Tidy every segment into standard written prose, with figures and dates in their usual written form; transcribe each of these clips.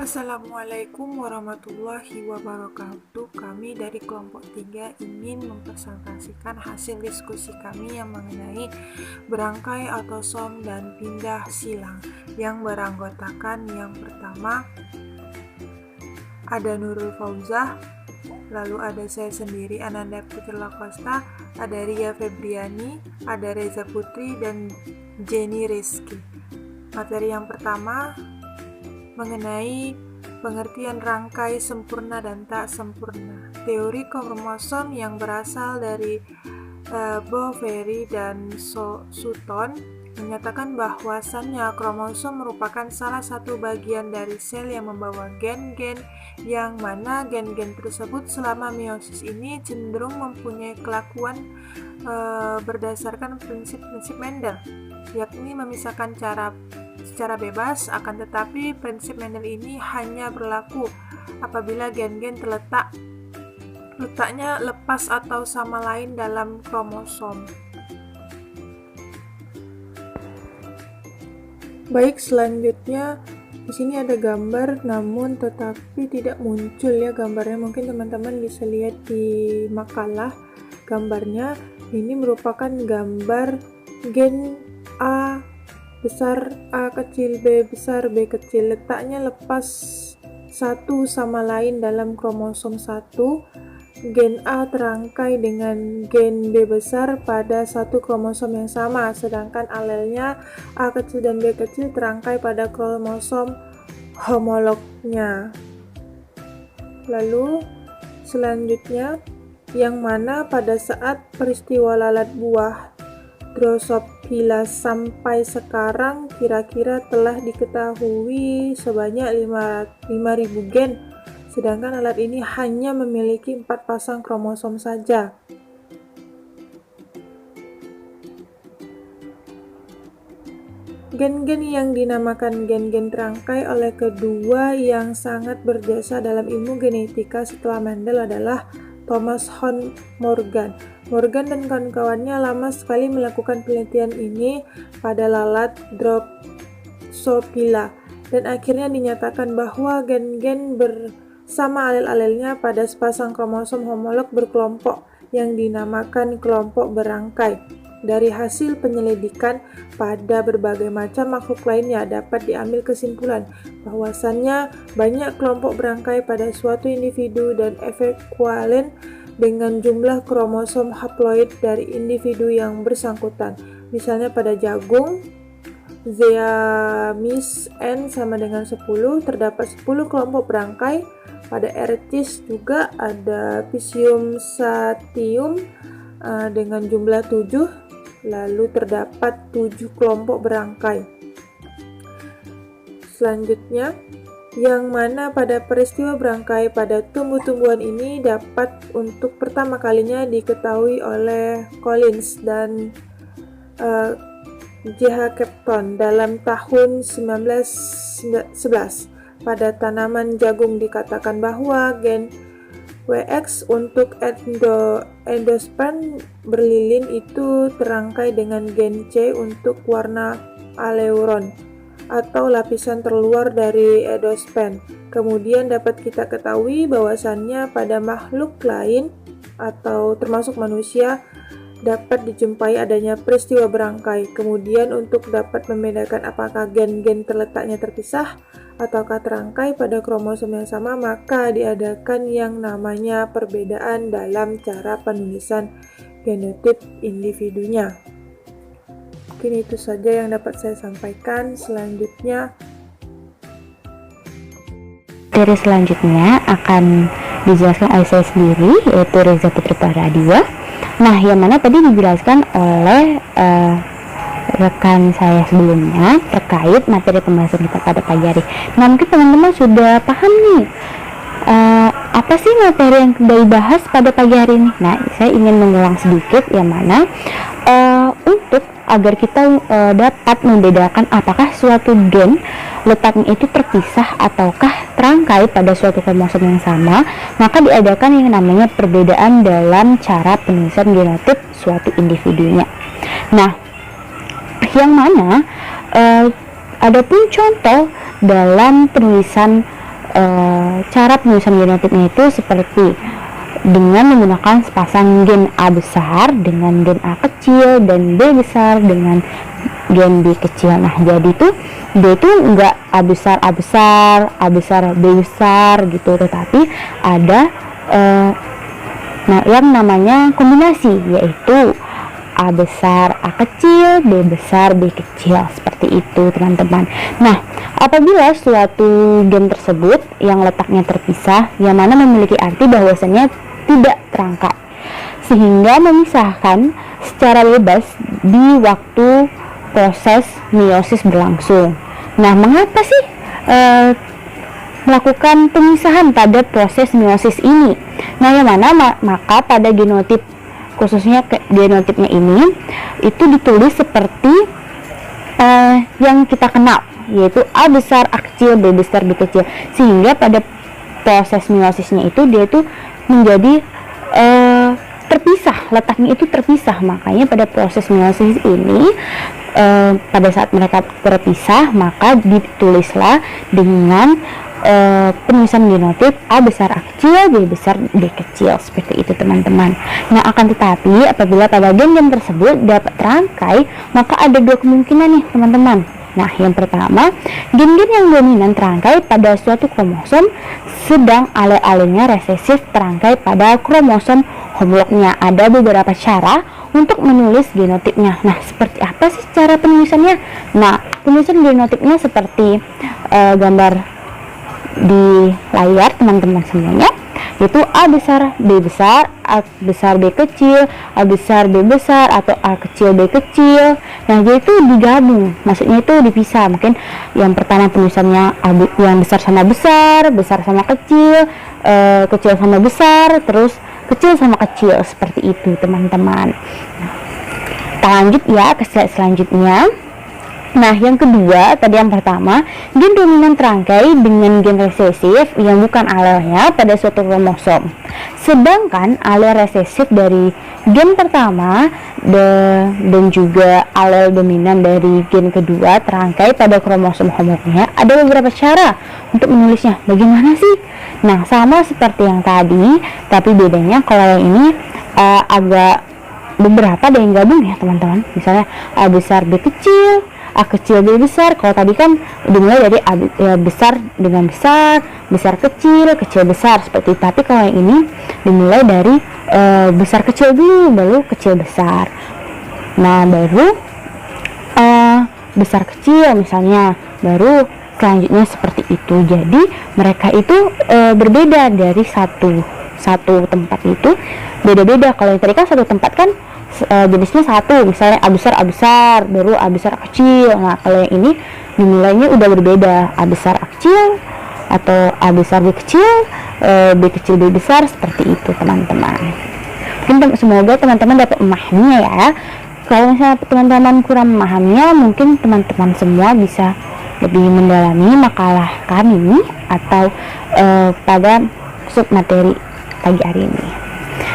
Assalamualaikum warahmatullahi wabarakatuh. Kami dari kelompok 3 ingin mempresentasikan hasil diskusi kami yang mengenai berangkai autosom dan pindah silang yang beranggotakan yang pertama ada Nurul Fauzah, lalu ada saya sendiri Ananda Putri Lakosta, ada Ria Febriani, ada Reza Putri, dan Jenny Rizky. Materi yang pertama mengenai pengertian rangkai sempurna dan tak sempurna. Teori kromosom yang berasal dari Boveri dan Sutton menyatakan bahwasannya kromosom merupakan salah satu bagian dari sel yang membawa gen-gen, yang mana gen-gen tersebut selama meiosis ini cenderung mempunyai kelakuan berdasarkan prinsip-prinsip Mendel, yakni memisahkan secara bebas, akan tetapi prinsip Mendel ini hanya berlaku apabila gen-gen letaknya lepas atau sama lain dalam kromosom. Baik, selanjutnya di sini ada gambar, namun tetapi tidak muncul ya gambarnya. Mungkin teman-teman bisa lihat di makalah gambarnya. Ini merupakan gambar gen A besar, A kecil, B besar, B kecil, letaknya lepas satu sama lain dalam kromosom 1. Gen A terangkai dengan gen B besar pada satu kromosom yang sama, sedangkan alelnya A kecil dan B kecil terangkai pada kromosom homolognya. Lalu selanjutnya, yang mana pada saat peristiwa lalat buah Drosophila sampai sekarang kira-kira telah diketahui sebanyak 5.000 gen, sedangkan alat ini hanya memiliki 4 pasang kromosom saja. Gen-gen yang dinamakan gen-gen terangkai oleh kedua yang sangat berjasa dalam ilmu genetika setelah Mendel adalah Thomas Hunt Morgan. Morgan dan kawan-kawannya lama sekali melakukan penelitian ini pada lalat Drosophila, dan akhirnya dinyatakan bahwa gen-gen bersama alel-alelnya pada sepasang kromosom homolog berkelompok yang dinamakan kelompok berangkai. Dari hasil penyelidikan pada berbagai macam makhluk lainnya dapat diambil kesimpulan bahwasannya banyak kelompok berangkai pada suatu individu dan ekuivalen dengan jumlah kromosom haploid dari individu yang bersangkutan. Misalnya pada jagung, Zeamis N sama dengan 10, terdapat 10 kelompok berangkai. Pada Ercis juga ada Pisium Satium dengan jumlah 7, lalu terdapat 7 kelompok berangkai. Selanjutnya, yang mana pada peristiwa berangkai pada tumbuh-tumbuhan ini dapat untuk pertama kalinya diketahui oleh Collins dan J.H. Capton dalam tahun 1911. Pada tanaman jagung dikatakan bahwa gen WX untuk endosperm berlilin itu terangkai dengan gen C untuk warna aleuron atau lapisan terluar dari endosperm. Kemudian dapat kita ketahui bahwasannya pada makhluk lain atau termasuk manusia dapat dijumpai adanya peristiwa berangkai. Kemudian untuk dapat membedakan apakah gen-gen terletaknya terpisah ataukah terangkai pada kromosom yang sama, maka diadakan yang namanya perbedaan dalam cara penulisan genotip individunya. Mungkin itu saja yang dapat saya sampaikan. Selanjutnya, materi selanjutnya akan dijelaskan oleh saya sendiri, yaitu Reza Putri Paradiwa. Nah, yang mana tadi dijelaskan oleh rekan saya sebelumnya terkait materi pembahasan kita pada pagi hari. Nah, mungkin teman-teman sudah paham nih apa sih materi yang dibahas pada pagi hari ini. Nah, saya ingin mengulang sedikit, yang mana untuk agar kita dapat membedakan apakah suatu gen letaknya itu terpisah ataukah terangkai pada suatu kromosom yang sama, maka diadakan yang namanya perbedaan dalam cara penulisan genotip suatu individunya. Nah, yang mana adapun contoh dalam penulisan cara penulisan genotipnya itu seperti dengan menggunakan sepasang gen A besar dengan gen A kecil dan B besar dengan gen B kecil. Nah, jadi tuh D itu enggak A besar A besar, A besar B besar gitu, tetapi ada yang namanya kombinasi, yaitu A besar A kecil, B besar B kecil, seperti itu teman-teman. Nah, apabila suatu gen tersebut yang letaknya terpisah, yang mana memiliki arti bahwasannya tidak terangkai, sehingga memisahkan secara bebas di waktu proses meiosis berlangsung. Nah, mengapa sih melakukan pemisahan pada proses meiosis ini? Nah, yang mana maka pada genotip, khususnya genotipnya ini, itu ditulis seperti yang kita kenal, yaitu A besar A kecil, B besar B kecil, sehingga pada proses meiosisnya itu dia itu menjadi terpisah, letaknya itu terpisah. Makanya pada proses meiosis ini pada saat mereka terpisah, maka ditulislah dengan penulisan genotip A besar A kecil, B besar B kecil, seperti itu teman-teman. Nah, akan tetapi apabila pada gen-gen tersebut dapat terangkai, maka ada dua kemungkinan nih teman-teman. Nah, yang pertama, gen-gen yang dominan terangkai pada suatu kromosom, sedang alel-alelnya resesif terangkai pada kromosom homolognya. Ada beberapa cara untuk menulis genotipnya. Nah, seperti apa sih cara penulisannya? Nah, penulisan genotipnya seperti gambar di layar teman-teman semuanya, yaitu A besar B besar, A besar B kecil, A besar B besar, atau A kecil B kecil. Nah, jadi itu digabung, maksudnya itu dipisah. Mungkin yang pertama penulisannya yang besar sama besar, besar sama kecil, kecil sama besar, terus kecil sama kecil, seperti itu teman-teman. Kita lanjut ya ke slide selanjutnya. Nah, yang kedua, tadi yang pertama, gen dominan terangkai dengan gen resesif yang bukan alelnya pada suatu kromosom. Sedangkan alel resesif dari gen pertama dan juga alel dominan dari gen kedua terangkai pada kromosom homolognya. Ada beberapa cara untuk menulisnya. Bagaimana sih? Nah, sama seperti yang tadi, tapi bedanya kalau yang ini agak beberapa ada yang gabung ya teman-teman. Misalnya A besar B kecil, A kecil B besar. Kalau tadi kan dimulai dari A besar dengan besar, besar kecil, kecil besar, seperti itu. Tapi kalau yang ini dimulai dari besar kecil dulu, baru kecil besar. Nah, baru besar kecil misalnya, baru selanjutnya seperti itu. Jadi mereka itu berbeda dari satu tempat itu beda-beda. Kalau yang tadi kan satu tempat kan jenisnya satu, misalnya A besar, baru A besar A kecil. Nah, kalau yang ini dimulainya udah berbeda, A besar A kecil atau A besar B kecil, B kecil B besar, seperti itu teman-teman. Mungkin semoga teman-teman dapat memahaminya ya. Kalau misalnya teman-teman kurang memahaminya, mungkin teman-teman semua bisa lebih mendalami makalah kami atau pada submateri pagi hari ini.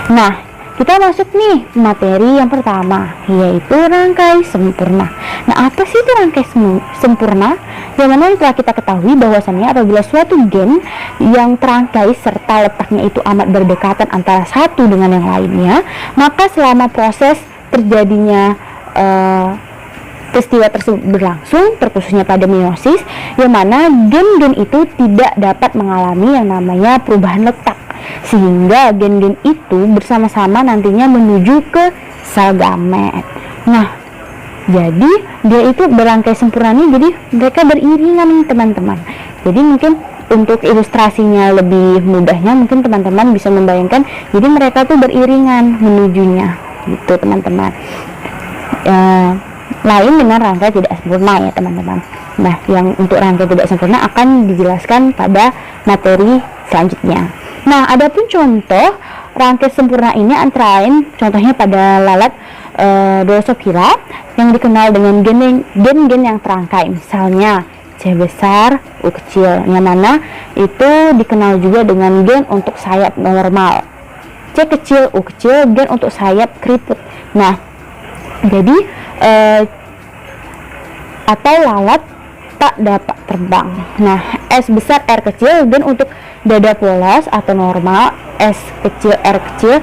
Nah, kita masuk nih materi yang pertama, yaitu rangkai sempurna. Nah, apa sih itu rangkai sempurna? Yang mana telah kita ketahui bahwasannya apabila suatu gen yang terangkai serta letaknya itu amat berdekatan antara satu dengan yang lainnya, maka selama proses terjadinya peristiwa tersebut berlangsung, terkhususnya pada meiosis, yang mana gen-gen itu tidak dapat mengalami yang namanya perubahan letak, sehingga gen-gen itu bersama-sama nantinya menuju ke sel gamet. Nah, jadi dia itu berangkai sempurna nih, jadi mereka beriringan teman-teman. Jadi mungkin untuk ilustrasinya lebih mudahnya, mungkin teman-teman bisa membayangkan, jadi mereka tuh beriringan menujunya, gitu teman-teman. Lain dengan rangkai tidak sempurna ya teman-teman. Nah, yang untuk rangkai tidak sempurna akan dijelaskan pada materi selanjutnya. Nah, adapun contoh rangkai sempurna ini antara lain contohnya pada lalat Drosophila yang dikenal dengan gen-gen yang terangkai, misalnya C besar U kecil, yang mana itu dikenal juga dengan gen untuk sayap normal, C kecil U kecil, gen untuk sayap keriput. Nah, jadi atau lalat tak dapat terbang. Nah, S besar R kecil gen untuk dada polos atau normal, S kecil R kecil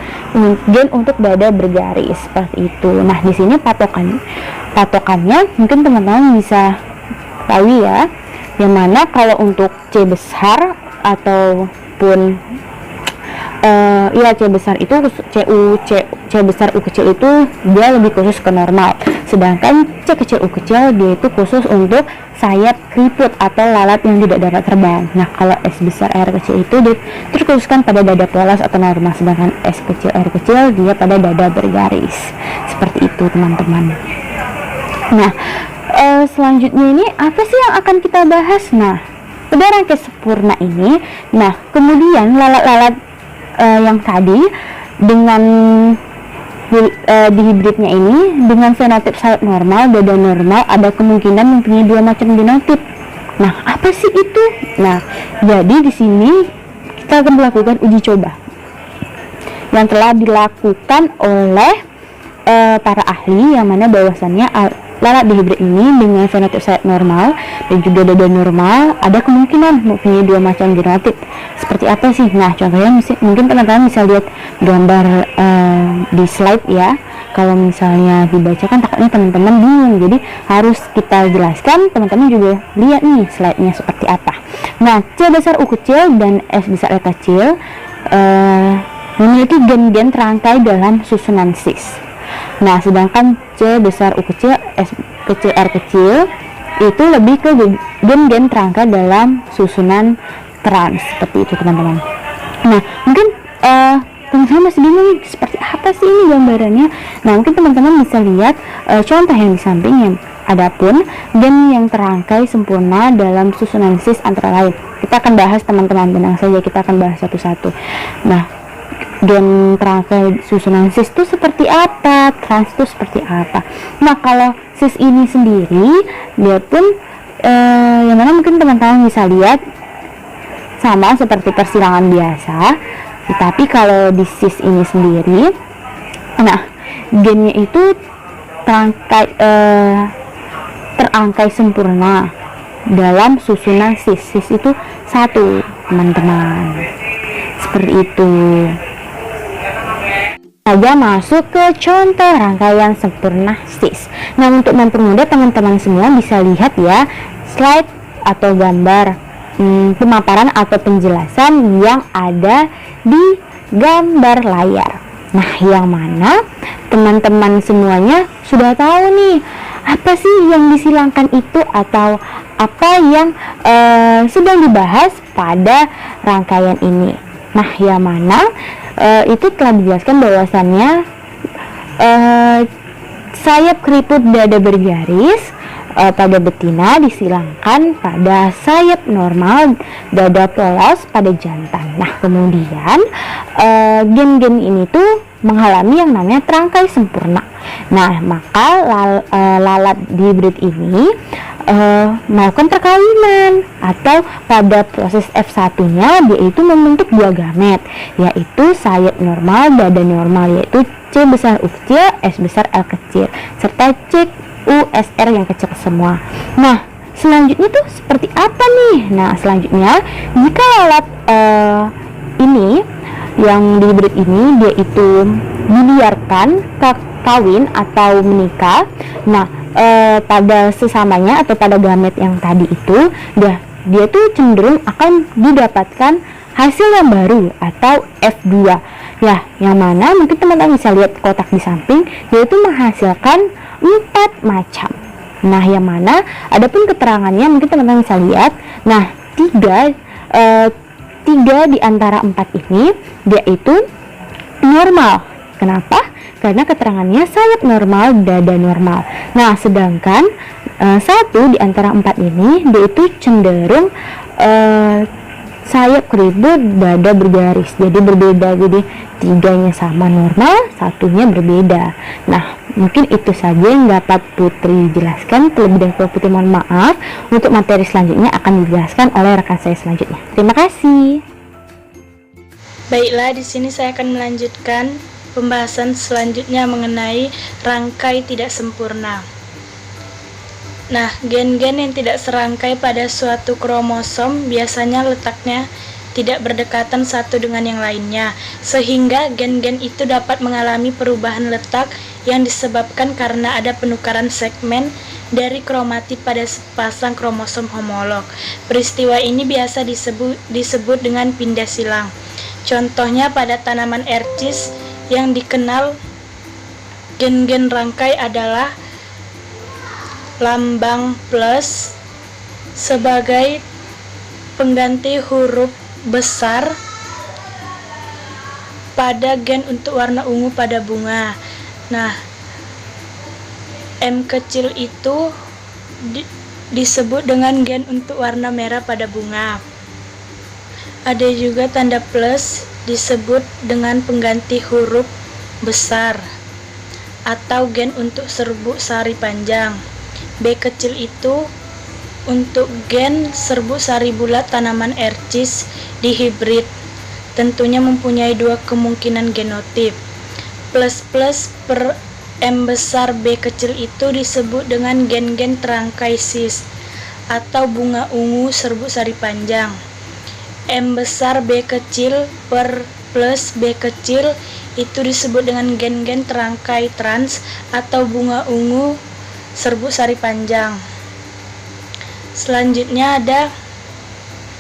gen untuk dada bergaris, seperti itu. Nah, di sini patokannya mungkin teman-teman bisa tahu ya, yang mana kalau untuk C besar ataupun C besar itu C besar U kecil itu dia lebih khusus ke normal, sedangkan C kecil U kecil dia itu khusus untuk sayap keriput atau lalat yang tidak dapat terbang. Nah, kalau S besar R kecil itu dia terkhususkan pada dada polos atau normal, sedangkan S kecil R kecil dia pada dada bergaris, seperti itu teman-teman. Nah, selanjutnya ini apa sih yang akan kita bahas? Nah, pada rangkai sempurna ini, nah kemudian lalat-lalat yang tadi dengan di hibridnya ini dengan fenotip sayap normal, dada normal, ada kemungkinan mempunyai dua macam genotip. Nah, apa sih itu? Nah, jadi di sini kita akan melakukan uji coba yang telah dilakukan oleh para ahli, yang mana bahwasannya lalat di hibrid ini dengan fenotip sayap normal dan juga dada normal ada kemungkinan mempunyai dua macam genotip. Seperti apa sih? Nah, contohnya mungkin teman-teman bisa lihat gambar di slide ya. Kalau misalnya dibacakan takutnya teman-teman bingung, jadi harus kita jelaskan, teman-teman juga lihat nih slide-nya seperti apa. Nah, C besar U kecil dan S besar R kecil memiliki gen-gen terangkai dalam susunan cis. Nah, sedangkan C besar U kecil, S kecil R kecil itu lebih ke gen-gen terangkai dalam susunan trans, seperti itu teman-teman. Nah, mungkin teman-teman masih bingung seperti apa sih ini gambarannya. Nah, mungkin teman-teman bisa lihat contoh yang di sampingnya. Adapun gen yang terangkai sempurna dalam susunan cis antara lain, kita akan bahas teman-teman, tenang saja, kita akan bahas satu-satu. Nah, gen terangkai susunan cis itu seperti apa, trans itu seperti apa. Nah, kalau cis ini sendiri dia pun yang mana mungkin teman-teman bisa lihat sama seperti persilangan biasa, tetapi kalau di cis ini sendiri, nah gennya itu terangkai sempurna dalam susunan cis. Cis itu satu teman-teman, seperti itu. Saja masuk ke contoh rangkaian sempurna cis. Nah, untuk mempermudah teman-teman semua bisa lihat ya slide atau gambar pemaparan atau penjelasan yang ada di gambar layar. Nah, yang mana teman-teman semuanya sudah tahu nih apa sih yang disilangkan itu atau apa yang sedang dibahas pada rangkaian ini. Nah, yang mana itu telah dijelaskan bahwasannya sayap keriput dada bergaris pada betina disilangkan pada sayap normal dada polos pada jantan. Nah, kemudian gen-gen ini tuh mengalami yang namanya terangkai sempurna. Nah, maka lalat di hibrid ini melakukan perkawinan, atau pada proses F1-nya dia itu membentuk dua gamet, yaitu sayap normal, dada normal, yaitu C besar U kecil, S besar L kecil, serta C U S R yang kecil semua. Nah, selanjutnya tuh seperti apa nih? Nah, selanjutnya jika lalat ini yang di hibrid ini dia itu dibiarkan kawin atau menikah, nah pada sesamanya atau pada gamet yang tadi itu dia tuh cenderung akan didapatkan hasil yang baru atau F2 ya, yang mana mungkin teman-teman bisa lihat kotak di samping, yaitu menghasilkan 4 macam. Nah, yang mana adapun keterangannya mungkin teman-teman bisa lihat. Nah, tiga di antara 4 ini dia itu normal. Kenapa? Karena keterangannya sayap normal, dada normal. Nah, sedangkan satu di antara 4 ini dia itu cenderung sayap keriput, dada bergaris. Jadi berbeda. Jadi tiganya sama normal, satunya berbeda. Nah, mungkin itu saja yang dapat Putri jelaskan. Terlebih dahulu Putri mohon maaf. Untuk materi selanjutnya akan dijelaskan oleh rekan saya selanjutnya. Terima kasih. Baiklah, di sini saya akan melanjutkan pembahasan selanjutnya mengenai rangkai tidak sempurna. Nah, gen-gen yang tidak serangkai pada suatu kromosom biasanya letaknya tidak berdekatan satu dengan yang lainnya, sehingga gen-gen itu dapat mengalami perubahan letak yang disebabkan karena ada penukaran segmen dari kromatid pada sepasang kromosom homolog. Peristiwa ini biasa disebut dengan pindah silang. Contohnya pada tanaman ercis yang dikenal gen-gen rangkai adalah lambang plus sebagai pengganti huruf besar pada gen untuk warna ungu pada bunga. Nah, M kecil itu disebut dengan gen untuk warna merah pada bunga. Ada juga tanda plus disebut dengan pengganti huruf besar atau gen untuk serbuk sari panjang. B kecil itu untuk gen serbuk sari bulat tanaman ercis dihibrid, tentunya mempunyai dua kemungkinan genotip. Plus per M besar B kecil itu disebut dengan gen-gen terangkai cis atau bunga ungu serbuk sari panjang. M besar B kecil per plus B kecil itu disebut dengan gen-gen terangkai trans atau bunga ungu serbuk sari panjang. Selanjutnya ada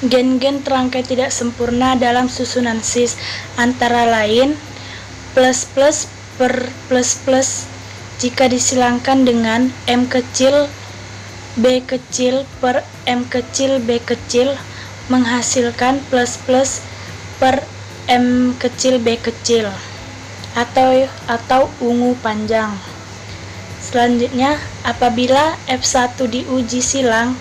gen-gen terangkai tidak sempurna dalam susunan cis, antara lain plus per plus jika disilangkan dengan M kecil B kecil per M kecil B kecil menghasilkan plus per M kecil B kecil atau ungu panjang. Selanjutnya, apabila F1 diuji silang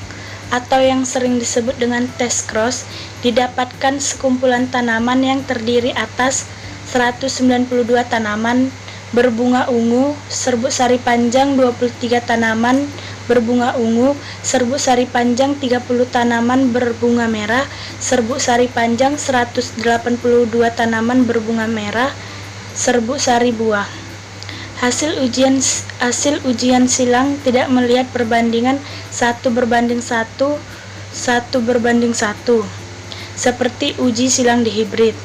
atau yang sering disebut dengan test cross, didapatkan sekumpulan tanaman yang terdiri atas 192 tanaman berbunga ungu, serbuk sari panjang 23 tanaman berbunga ungu, serbuk sari panjang 30 tanaman berbunga merah, serbuk sari panjang 182 tanaman berbunga merah, serbuk sari buah. Hasil ujian silang tidak melihat perbandingan 1:1, 1:1, seperti uji silang dihibrid.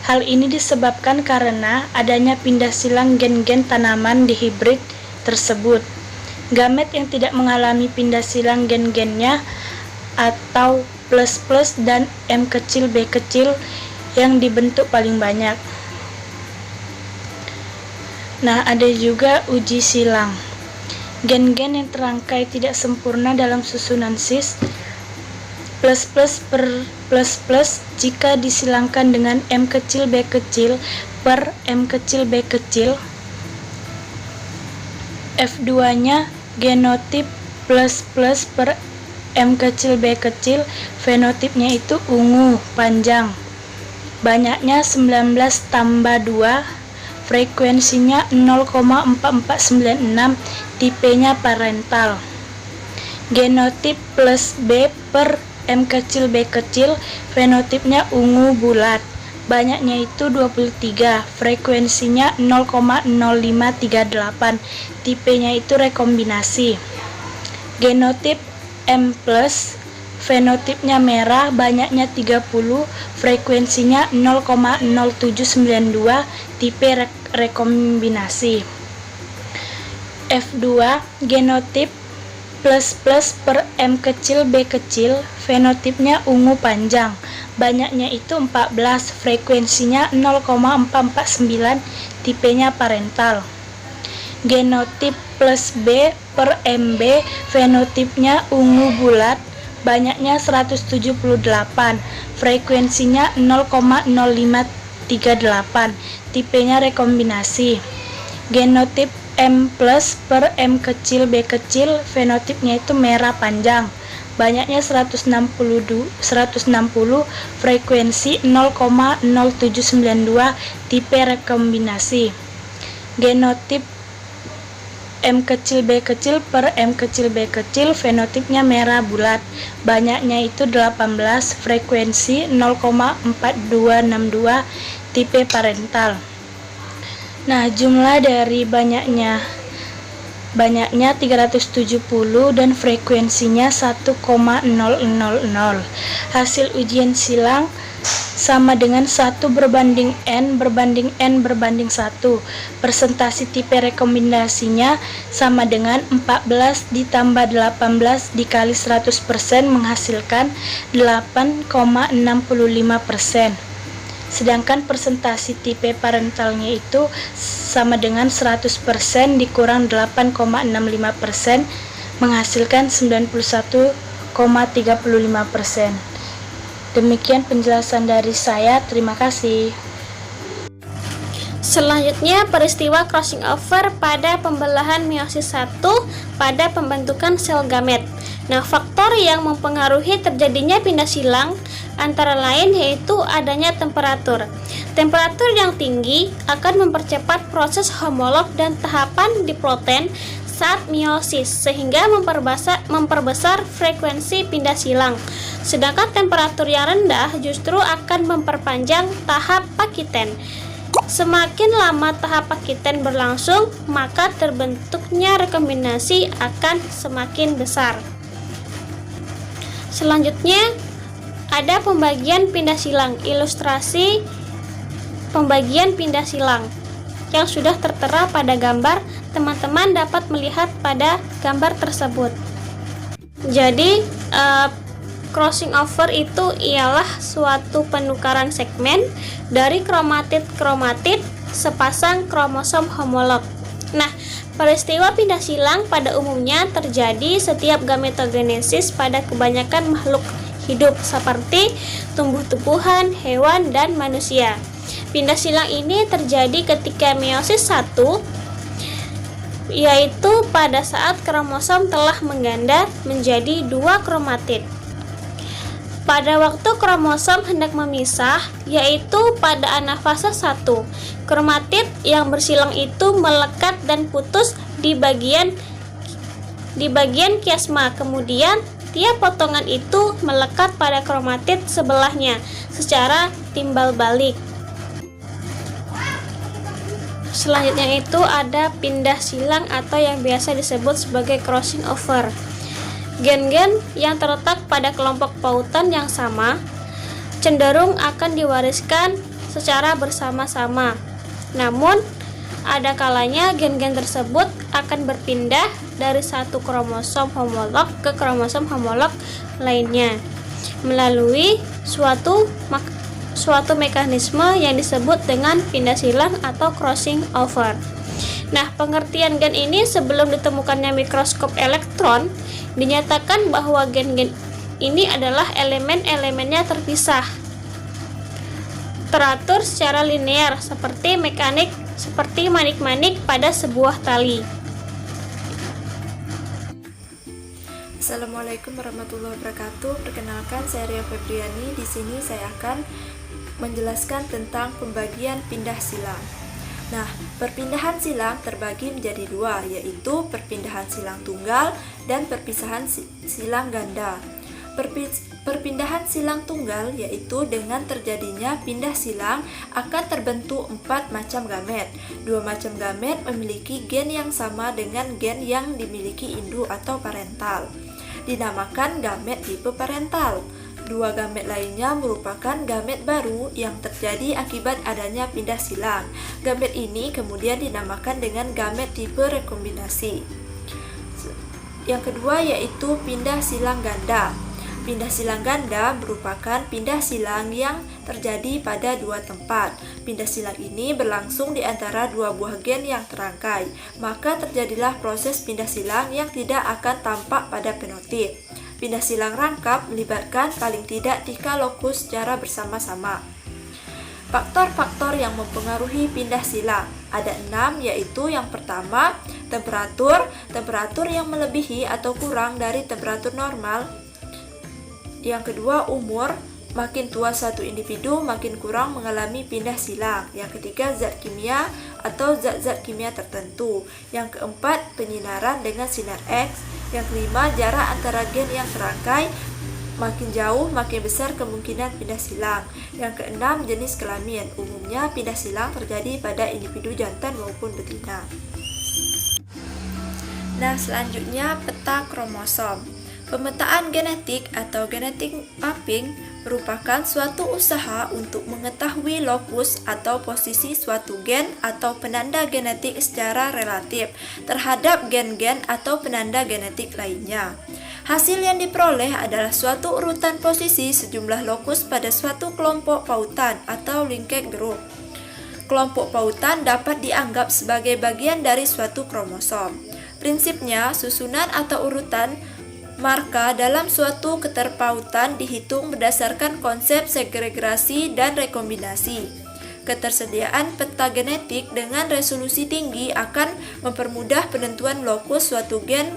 Hal ini disebabkan karena adanya pindah silang gen-gen tanaman dihibrid tersebut. Gamet yang tidak mengalami pindah silang gen-gennya atau plus dan M kecil B kecil yang dibentuk paling banyak. Nah, ada juga uji silang. Gen-gen yang terangkai tidak sempurna dalam susunan cis plus per plus jika disilangkan dengan M kecil B kecil per M kecil B kecil. F2-nya genotip plus per M kecil B kecil, fenotipnya itu ungu panjang. Banyaknya 19 tambah 2, frekuensinya 0,4496, tipenya parental. Genotip plus B per M kecil B kecil, fenotipnya ungu bulat. Banyaknya itu 23, frekuensinya 0,0538, tipenya itu rekombinasi. Genotip M plus, fenotipnya merah, banyaknya 30, frekuensinya 0,0792, tipe rekombinasi. F2 genotip plus per M kecil B kecil, fenotipnya ungu panjang, banyaknya itu 14, frekuensinya 0,449, tipenya parental. Genotip plus B per MB, fenotipnya ungu bulat, banyaknya 178, frekuensinya 0,0538, tipenya rekombinasi. Genotip M plus per M kecil B kecil, fenotipnya itu merah panjang, banyaknya 160, frekuensi 0,0792, tipe rekombinasi. Genotip M kecil B kecil per M kecil B kecil, fenotipnya merah bulat, banyaknya itu 18, frekuensi 0,4262, tipe parental. Nah, jumlah dari banyaknya banyaknya 370 dan frekuensinya 1,000. Hasil ujian silang sama dengan 1/n/n/1. Persentase tipe rekomendasinya sama dengan 14 ditambah 18 dikali 100% menghasilkan 8,65%. Sedangkan persentase tipe parentalnya itu sama dengan 100% dikurang 8,65% menghasilkan 91,35%. Demikian penjelasan dari saya, terima kasih. Selanjutnya, peristiwa crossing over pada pembelahan meiosis 1 pada pembentukan sel gamet. Nah, faktor yang mempengaruhi terjadinya pindah silang antara lain yaitu adanya temperatur. Temperatur yang tinggi akan mempercepat proses homolog dan tahapan diploiden saat meiosis sehingga memperbesar frekuensi pindah silang. Sedangkan temperatur yang rendah justru akan memperpanjang tahap pakiten. Semakin lama tahap pakiten berlangsung, maka terbentuknya rekombinasi akan semakin besar. Selanjutnya, ada pembagian pindah silang. Ilustrasi pembagian pindah silang yang sudah tertera pada gambar, teman-teman dapat melihat pada gambar tersebut. Jadi, crossing over itu ialah suatu penukaran segmen dari kromatid-kromatid sepasang kromosom homolog. Nah, peristiwa pindah silang pada umumnya terjadi setiap gametogenesis pada kebanyakan makhluk hidup seperti tumbuh-tumbuhan, hewan, dan manusia. Pindah silang ini terjadi ketika meiosis 1, yaitu pada saat kromosom telah mengganda menjadi 2 kromatid. Pada waktu kromosom hendak memisah, yaitu pada anafase 1, kromatid yang bersilang itu melekat dan putus di bagian kiasma. Kemudian, tiap potongan itu melekat pada kromatid sebelahnya secara timbal balik. Selanjutnya itu ada pindah silang atau yang biasa disebut sebagai crossing over. Gen-gen yang terletak pada kelompok pautan yang sama cenderung akan diwariskan secara bersama-sama. Namun, ada kalanya gen-gen tersebut akan berpindah dari satu kromosom homolog ke kromosom homolog lainnya melalui suatu mekanisme yang disebut dengan pindah silang atau crossing over. Nah, pengertian gen ini sebelum ditemukannya mikroskop elektron dinyatakan bahwa gen-gen ini adalah elemen-elemennya terpisah, teratur secara linear seperti manik-manik pada sebuah tali. Assalamualaikum warahmatullahi wabarakatuh. Perkenalkan, saya Ria Febriani. Di sini saya akan menjelaskan tentang pembagian pindah silang. Nah, perpindahan silang terbagi menjadi dua, yaitu perpindahan silang tunggal dan perpisahan silang ganda. Perpindahan silang tunggal yaitu dengan terjadinya pindah silang akan terbentuk 4 macam gamet. 2 macam gamet memiliki gen yang sama dengan gen yang dimiliki induk atau parental. Dinamakan gamet tipe parental. 2 gamet lainnya merupakan gamet baru yang terjadi akibat adanya pindah silang. Gamet ini kemudian dinamakan dengan gamet tipe rekombinasi. Yang kedua yaitu pindah silang ganda. Pindah silang ganda merupakan pindah silang yang terjadi pada 2 tempat. Pindah silang ini berlangsung di antara 2 buah gen yang terangkai, maka terjadilah proses pindah silang yang tidak akan tampak pada fenotip. Pindah silang rangkap melibatkan paling tidak 3 lokus secara bersama-sama. Faktor-faktor yang mempengaruhi pindah silang ada 6, yaitu yang pertama, temperatur yang melebihi atau kurang dari temperatur normal. Yang kedua, umur, makin tua satu individu makin kurang mengalami pindah silang. Yang ketiga, zat kimia atau zat-zat kimia tertentu. Yang keempat, penyinaran dengan sinar X. Yang kelima, jarak antara gen yang terangkai, makin jauh makin besar kemungkinan pindah silang. Yang keenam, jenis kelamin. Umumnya pindah silang terjadi pada individu jantan maupun betina. Nah, selanjutnya peta kromosom. Pemetaan genetik atau genetic mapping merupakan suatu usaha untuk mengetahui lokus atau posisi suatu gen atau penanda genetik secara relatif terhadap gen-gen atau penanda genetik lainnya. Hasil yang diperoleh adalah suatu urutan posisi sejumlah lokus pada suatu kelompok pautan atau linked group. Kelompok pautan dapat dianggap sebagai bagian dari suatu kromosom. Prinsipnya, susunan atau urutan marka dalam suatu keterpautan dihitung berdasarkan konsep segregasi dan rekombinasi. Ketersediaan peta genetik dengan resolusi tinggi akan mempermudah penentuan lokus suatu gen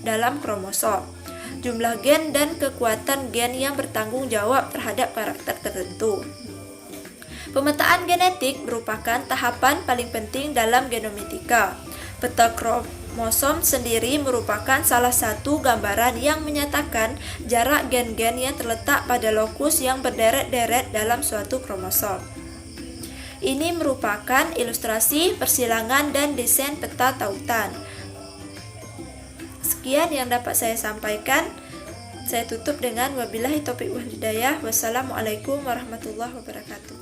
dalam kromosom, jumlah gen dan kekuatan gen yang bertanggung jawab terhadap karakter tertentu. Pemetaan genetik merupakan tahapan paling penting dalam genometika. Peta kromosom sendiri merupakan salah satu gambaran yang menyatakan jarak gen-gen yang terletak pada lokus yang berderet-deret dalam suatu kromosom. Ini merupakan ilustrasi persilangan dan desain peta tautan. Sekian yang dapat saya sampaikan. Saya tutup dengan wabillahi taufiq wal hidayah. Wassalamualaikum warahmatullahi wabarakatuh.